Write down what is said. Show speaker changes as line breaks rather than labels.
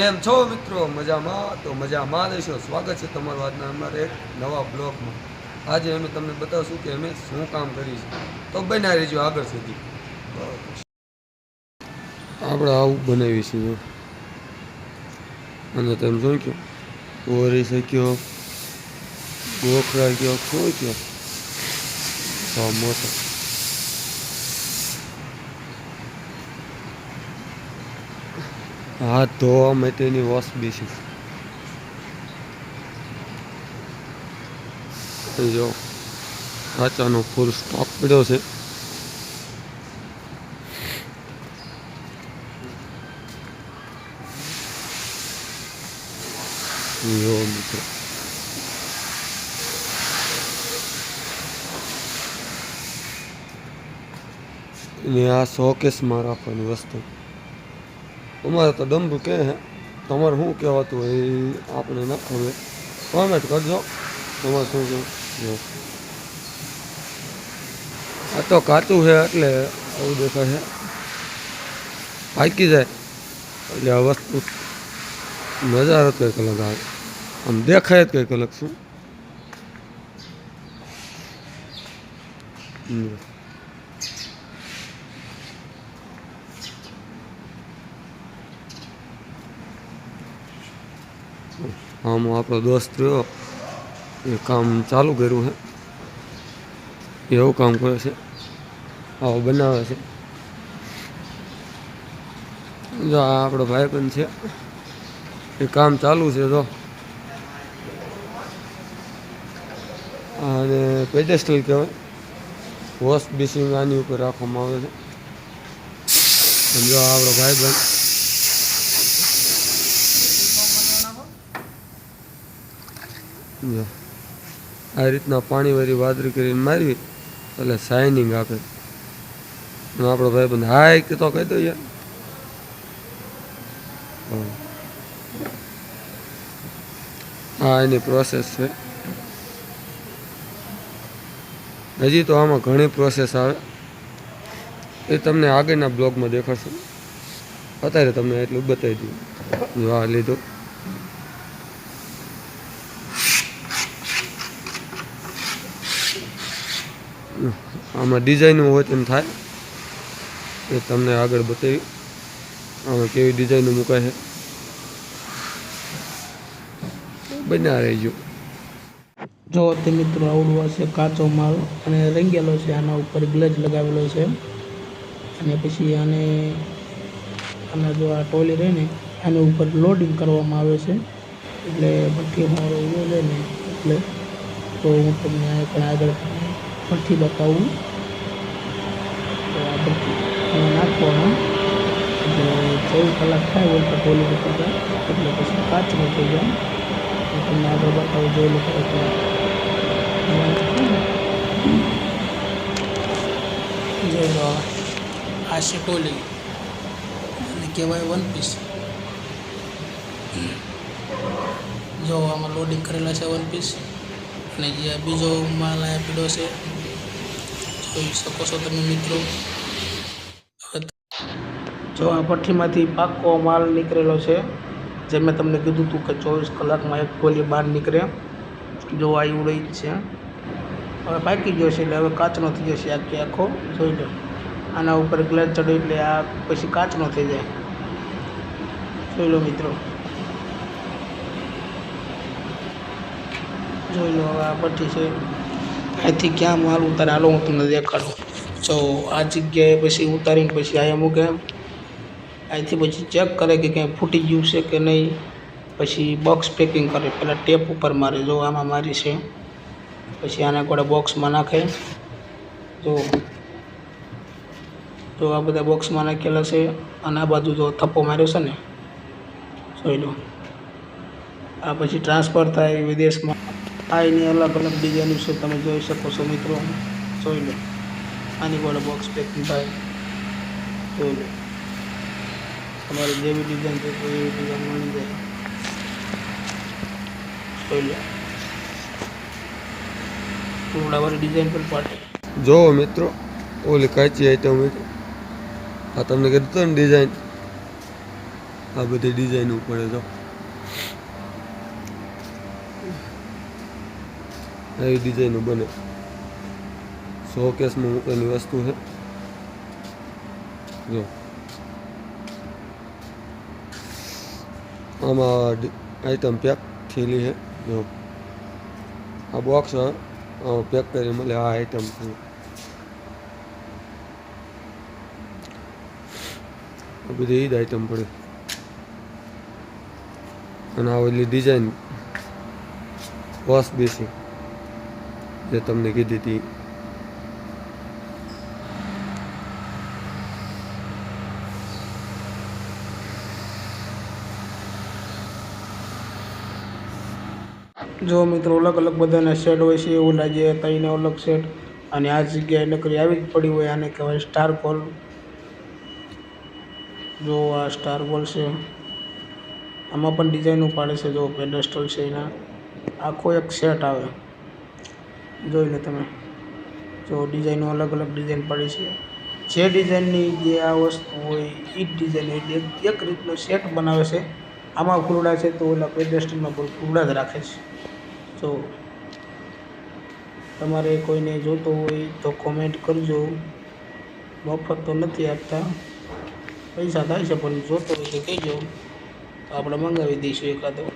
કેમ છો મિત્રો? મજામાં? તો મજામાં દેશો. સ્વાગત છે તમારું આજના અમારે એક નવા બ્લોગમાં. આજે અમે તમને બતાવશું કે અમે શું કામ કરીશું, તો બના રહેજો આગળ સુધી. આપણે આવું બનાવી છીએ અને તમે જોઈ ગયો ઓરી શક્યો ગોખરા ગયો ખોઈ ગયો મોટો હાથ ધોવા માટેની વોશ બેસી જો કાચાનો ફૂલ સ્ટોક પડ્યો છે. જો મિત્રો ને આ શોકેસમાં રાખવાની વસ્તુ અમારે તો ડંબુ કહે છે. તમારે શું કહેવાતું હોય એ આપણે ન ખબર. કોમેન્ટ કરજો તમારે શું કહેવું. આ તો કાચું છે એટલે આવું દેખાય છે. પાકી જાય એટલે આ વસ્તુ નજારો જ કંઈક અલગ આવે, આમ દેખાય જ કંઈક અલગ. શું આમ આપણો દોસ્ત રહ્યો એ કામ ચાલુ કર્યું છે, એવું કામ કરે છે, આવો બનાવે છે. જો આ આપણો ભાઈબંધ છે એ કામ ચાલુ છે. જો અને પેડેસ્ટલ કહેવાય, વોશ બેસિંગ આની ઉપર રાખવામાં આવે છે. જો આપણો ભાઈબંધ આ રીતના પાણીવાળી વાદળી કરીને મારવી એટલે શાઇનિંગ આપે. આપણો ભાઈબંધ હાય કે તો કહી દો યાર. હા એની પ્રોસેસ છે. હજી તો આમાં ઘણી પ્રોસેસ આવે, એ તમને આગળના બ્લોગમાં દેખાડશે. અત્યારે તમને એટલું બતાવી દઉં. આ લીધું આમાં ડિઝાઇનો હોય તેમ થાય એ તમને આગળ બતાવી. આમાં કેવી ડિઝાઇનો મુકાય છે બન્યા રહેજો.
જો તે મિત્રો આવડું હશે કાચો માલ અને રંગેલો છે. આના ઉપર ગ્લેઝ લગાવેલો છે અને પછી આના જો આ ટોલી રહે ને આની ઉપર લોડિંગ કરવામાં આવે છે. એટલે ભઠ્ઠી મારો ઉયો લે ને એટલે તો હું તમને પણ આગળ ભઠ્ઠી બતાવું. તો આ ભઠ્ઠી નાખવાનું એટલે 24 કલાક થાય હોય તો ટોલી બતાવી જાય એટલે પછી કાચનો થઈ જાય. તમને આગળ બતાવું જોઈ લો એટલે જોઈ લો. આ છે ટોલી અને કહેવાય વન પીસ. જો આમાં લોડિંગ કરેલા છે વન પીસ અને જે બીજો માલ અહીંયા પીડો છે જોઈ શકો છો તમે મિત્રો. જો આ ભઠ્ઠીમાંથી પાકો માલ નીકળેલો છે. જે મેં તમને કીધું હતું કે 24 કલાકમાં એક ટોલી બહાર નીકળે. જો આ ઉડઈ જ છે, હવે પાકી ગયો છે એટલે હવે કાચનો થઈ જશે આખે આખો. જોઈ લો આના ઉપર ગ્લેઝ ચડ્યો એટલે આ પછી કાચનો થઈ જાય. જોઈ લો મિત્રો, જોઈ લો. હવે આ ભઠ્ઠી છે, અહીંથી ક્યાં માલ ઉતારે હાલો હું તમને દેખાડું. જો આ જગ્યાએ પછી ઉતારીને પછી અહીંયા મૂકે. અહીંથી પછી ચેક કરે કે ક્યાંય ફૂટી ગયું છે કે નહીં. પછી બોક્સ પેકિંગ કરે, પહેલાં ટેપ ઉપર મારે. જો આમાં મારી છે, પછી આને કોઈ બોક્સમાં નાખે. જો આ બધા બોક્સમાં નાખેલા છે અને આ બાજુ જો થપ્પો માર્યો છે ને જોઈ લો. આ પછી ટ્રાન્સફર થાય વિદેશમાં. આ એની અલગ અલગ ડિઝાઇન છે, તમે જોઈ શકો છો મિત્રો. જોઈ લો આની કોઈ બોક્સ પેકિંગ થાય. જોઈ લો તમારે જેવી ડિઝાઇન છે એવી ડિઝાઇન મળી જાય. જોઈ લો ટુકડાવાળી ડિઝાઇન પણ પાડે.
જો મિત્રો ઓલી કાચી આઈટમ આ તમને કીધું હતું ને ડિઝાઇન આ બધી ડિઝાઇન પડે જો આવી ડિઝાઇનો બને શોકેસમાં મૂકેલી વસ્તુ છે જો આમાં આઈટમ પેક થયેલી છે જો આ બોક્સ પેક કરી મળે આ આઈટમ છે આ બધી એ જ આઈટમ પડે અને આ ઓલી ડિઝાઇન વોશ બેસી જે તમને કીધી હતી
જો મિત્રો અલગ અલગ બધાના સેટ હોય છે એવું લાગે તઈને અલગ સેટ અને આ જગ્યાએ નકરી આવી જ પડી હોય આને કહેવાય સ્ટાર કોલ જો આ સ્ટાર કોલ છે આમાં પણ ડિઝાઇનો પાડે છે જો પેડેસ્ટલ છે એના આખો એક સેટ આવે જોઈ લો તમે જો ડિઝાઇનો અલગ અલગ ડિઝાઇન પડી છે જે ડિઝાઇનની જે આ વસ્તુ હોય એ જ ડિઝાઇન એટલે એક રીતનો સેટ બનાવે છે આમાં ફૂલડા છે તો ઓલા પેડેસ્ટલમાં પણ ફૂલડા જ રાખે છે તો તમારે કોઈને જોતો હોય તો કોમેન્ટ કરજો મફત તો નથી આપતા પૈસા થાય છે પણ જોતો હોય તો કહેજો તો આપણે મંગાવી દઈશું એકાદો